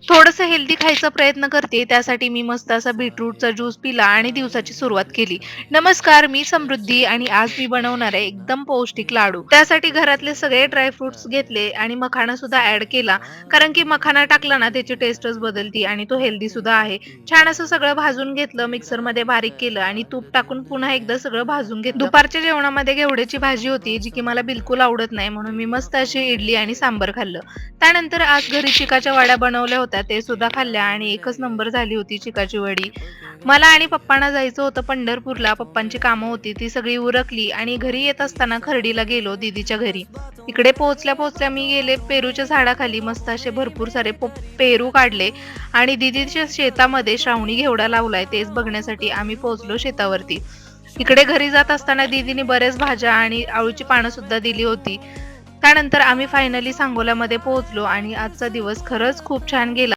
थोडंसं हेल्दी खायचा प्रयत्न करते. त्यासाठी मी मस्त असा बीटरूटचा ज्यूस पिला आणि दिवसाची सुरुवात केली. नमस्कार, मी समृद्धी आणि आज मी बनवणार आहे एकदम पौष्टिक लाडू. त्यासाठी घरातले सगळे ड्राय फ्रुट्स घेतले आणि मखाना सुद्धा ॲड केला. कारण की मखाना टाकला ना त्याची टेस्टच बदलती आणि तो हेल्दी सुद्धा आहे. छान असं सगळं भाजून घेतलं, मिक्सरमध्ये बारीक केलं आणि तूप टाकून पुन्हा एकदा सगळं भाजून घेतलं. दुपारच्या जेवणामध्ये घेवड्याची भाजी होती, जी की मला बिलकुल आवडत नाही म्हणून मी मस्त अशी इडली आणि सांबर खाल्लं. त्यानंतर आज घरी चिकाच्या वड्या बनवल्या होत्या, ते सुद्धा खाल्ल्या आणि एकच नंबर झाली होती चिकाची वडी. मला आणि पप्पांना जायचं होतं पंढरपूरला. पप्पांची कामं होती, ती सगळी उरकली आणि घरी येत असताना खर्डीला गेलो दीदीच्या घरी. इकडे पोहोचल्या-पोहोचल्या मी गेले पेरूच्या झाडाखाली. मस्त असे भरपूर सारे पेरू काढले आणि दीदीच्या शेतामध्ये श्रावणी घेवडा लावलाय, तेच बघण्यासाठी आम्ही पोहोचलो शेतावरती. इकडे घरी जात असताना दीदीने बऱ्याच भाज्या आणि आळूची पानं सुद्धा दिली होती. त्यानंतर आम्ही फायनली सांगोल्यामध्ये पोहोचलो आणि आजचा दिवस खरंच खूप छान गेला.